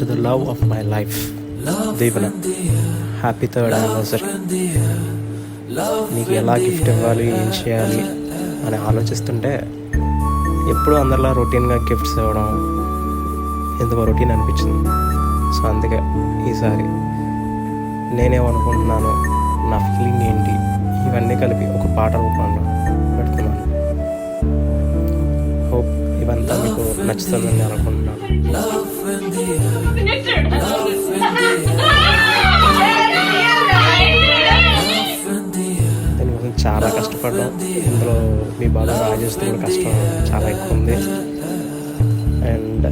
The love of my life Deevena. Happy 3rd anniversary. నీకు ఎలా gift ఇవ్వాలి, ఏం చేయాలి అని ఆలోచిస్తుంటే ఎప్పుడూ అందరిలా రొటీన్గా గిఫ్ట్స్ ఇవ్వడం ఎందుకో రొటీన్ అనిపించింది. సో అందుకే ఈసారి నేనేమనుకుంటున్నాను, నా ఫీలింగ్ ఏంటి, ఇవన్నీ కలిపి ఒక పాట రూపంలో పెడుతున్నాను. హోప్ ఇవంతా మీకు నచ్చుతుందని అనుకుంటున్నాను. దీనికోసం చాలా కష్టపడ్డాం. ఇందులో మీ బాగా రాజేస్తూ కూడా కష్టం చాలా ఎక్కువ ఉంది. అండ్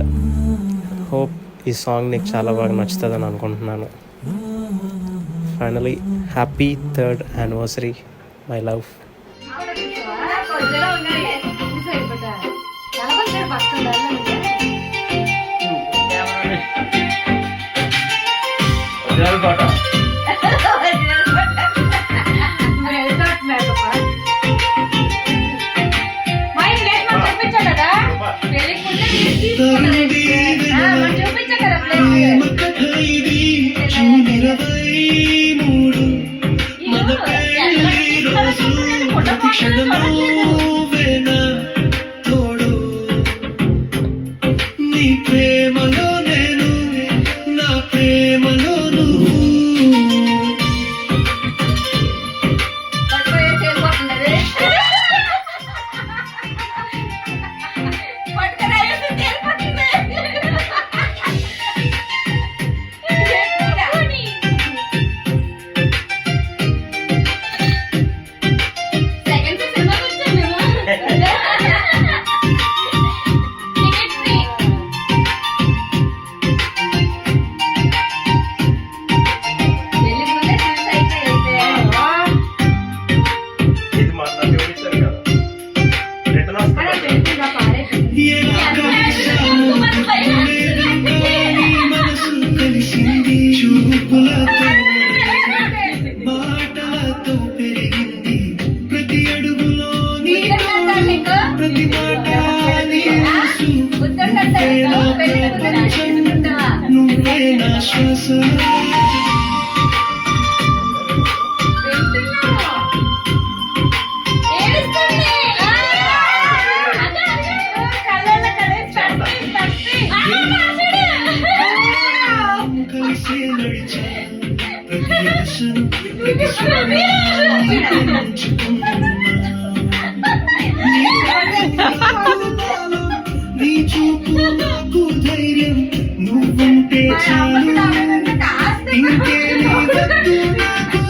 హోప్ ఈ సాంగ్ నీకు చాలా బాగా నచ్చుతుందని అనుకుంటున్నాను. Finally happy 3rd anniversary my love. నీ ప్రేమలో నేను, నా ప్రేమలో నువ్వు. నువ్వే నా శ్వాస. కలిసే నడిచా ప్రతి ఆశను, ప్రతి స్వరాన్ని పంచుకున్నా. నీ చూపు నాకు ధైర్యం, నువ్వుంటే చాలు, ఇంకేమీ వద్దు నాకు.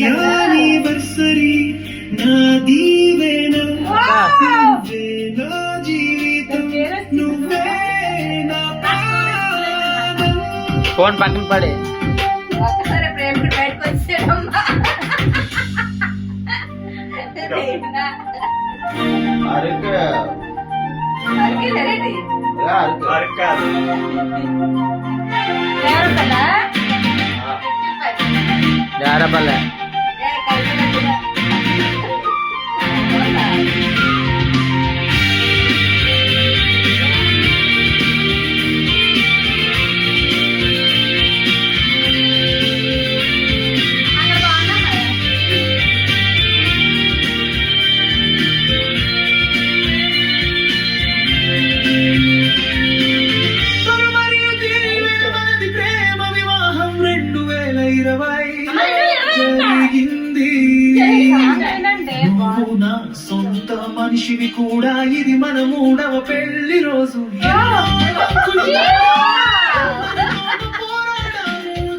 యానివర్సరీ నా దీవెన, నువ్వే నా జీవితం, నువ్వే నా ప్రాణం. ఫోన్ పక్కన పడే ఒకసారి ప్రేమ బయటకు వచ్చేయమ్మా. జారపల్లె ప్రేమ వివాహం 2020 జరిగింది. నువ్వు నా సొంత మనిషివి కూడా, ఇది మన 3వ పెళ్లి రోజు.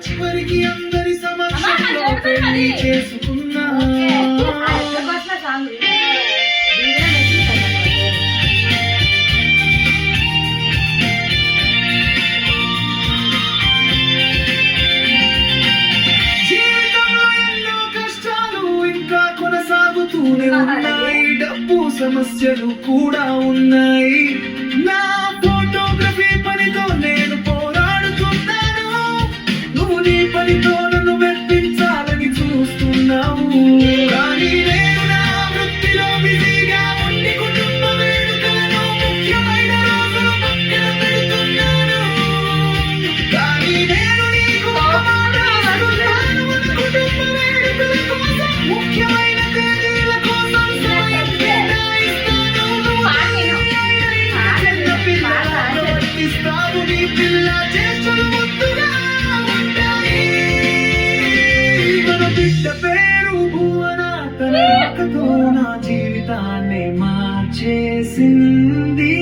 చివరికి అందరి సమక్షంలో పెళ్లి చేసుకున్నా. వస్తూనే ఉన్నాయి, డబ్బు సమస్యలు కూడా ఉన్నాయి. నా ఫోటోగ్రఫీ పనితో నేను పోరాడుతున్నాను, నువ్వు నీ పనితో నన్ను మెప్పించాలని చూస్తున్నావు. కానీ నేను నా వృత్తిలో బిజీగా ఉండి కుటుంబ వేడుకలను ముఖ్యమైన రోజులు పక్కన పెడుతున్నాను. కానీ నేను నీకు ఒక మాట ఇస్తున్నాను, మన కుటుంబ వేడుకల కోసం, ముఖ్యమైన తేదీల కోసం సమయం కేటాయిస్తాను. ప్రవర్తిస్తావు, నీ పిల్ల చేష్టలు ముద్దుగా ఉంటాయి. మన బిడ్డ పేరు భువన, తన రాకతో నా జీవితాన్ని మార్చేసింది.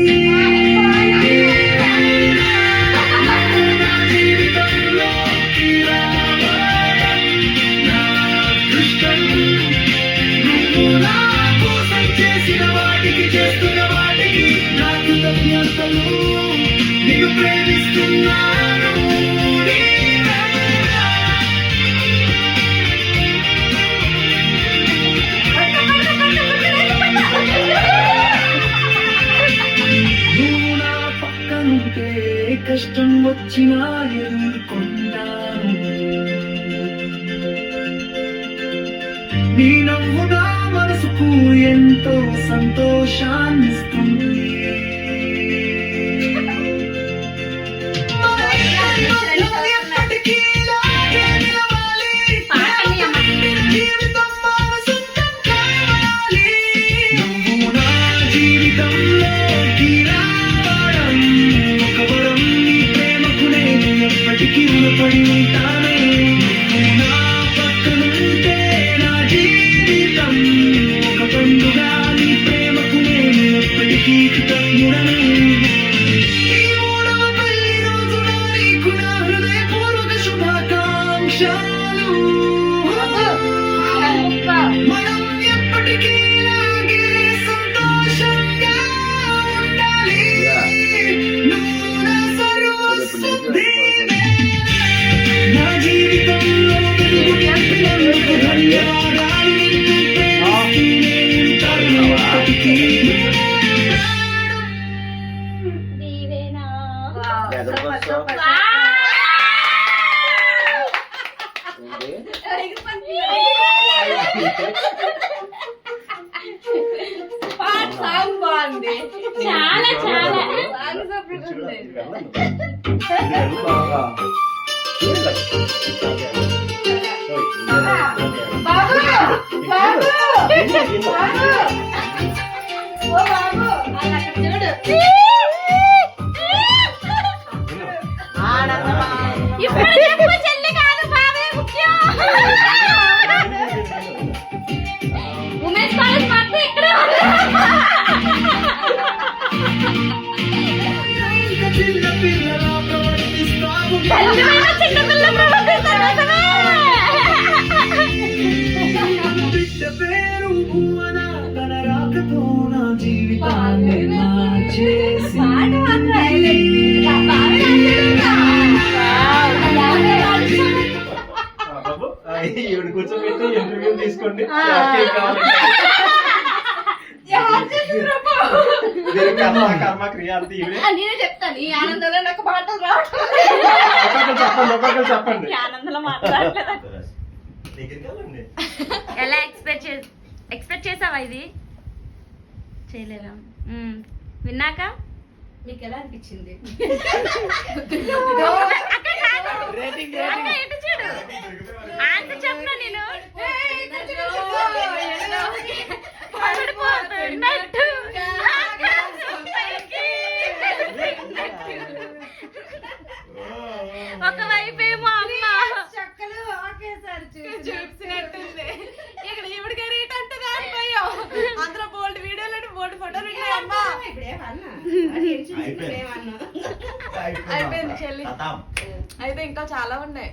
నా జీవితంలోకి రావడం నా అదృష్టం. నువ్వు నా కోసం చేసిన వాటికి, చేస్తున్న వాటికి నా కృతజ్ఞతలు. నిన్ను ప్రేమిస్తున్నాను నీవేనా? నువ్వు నా పక్కనుంటే కష్టం వచ్చినా ఎదుర్కొంటాను. నీ నవ్వు నా మనసుకు ఎంతో సంతోషాన్నిస్తుంది. ఎప్పటికీ ఇలాగే నిలవాలి, జీవితం మానసంతం కావాలి. నువ్వు నా జీవితంలోకి రావడం ఒక వరం, నీ ప్రేమకు నేను ఎప్పటికీ రుణపడి ఉంటాను. నువ్వు నా పక్కనుంటే నా జీవితం ఒక పండుగ, నీ ప్రేమకు నేను ఎప్పటికీ కృతజ్ఞుడను. ఈ మూడవ పెళ్లి రోజున నీకు నా హృదయపూర్వక శుభాకాంక్షలు. మనం ఎప్పటికీ ఇలాగే సంతోషంగా ఉండాలి. నువ్వు నా సర్వస్వం, నీవే. నా జీవితంలో వెలుగు నింపినందుకు ధన్యవాదాలు. నిన్ను ప్రేమిస్తూనే ఉంటాను ఎప్పటికీ. దీవేనా. పాట సాంగ్ బాగుంది, చాలా చాలా సాంగ్ సూపర్ ఉంది. బాబు బాబు బాబు, ఓ బాబు అలా చూడు. ఇప్పుడు చెప్పు, చెల్లి కాదు బాబే ముఖ్యం. ఉమేష్ కాలేజ్ మాత్రం ఇక్కడ ఇంకా చిన్న పిల్లలా ప్రవర్తిస్తావు. చిన్నపిల్ల ప్రవర్తిస్తాను. బిడ్డ పేరు భువన, తన రాకతో నా జీవితాన్ని మార్చేసింది. ఈవిడ కూర్చోబెట్టి ఇంటర్వ్యూ తీసుకోండి. కర్మ క్రియ అంతే ఈవిడే. నేనే చెప్తాను, ఈ ఆనందంలో నాకు పాటలు రావట్లేదు. ఒక్కొక్కరు చెప్పండి. ఈ ఆనందంలో మాట్లాడలేదు. దగ్గరికి వెళ్ళండి. ఎలా ఎక్స్పెక్ట్ చేసావా? ఇది చేయలేదా? విన్నాక మీకు ఎలా అనిపించింది? చూడు ఆన్సర్ చెప్పనా నేను. పడిపోతున్నట్టు ఒకవైపు ఏమో అమ్మ చక్కలు ఆకేసారు చూసినట్టుంది. ఇక్కడ ఇవిడికి రీట్ అంటే దానిపోయాం. అందులో బోల్డ్ వీడియోలు బోల్డ్ ఫోటోలు అయిపోయింది చెల్లి. అయితే ఇంకా చాలా ఉన్నాయి.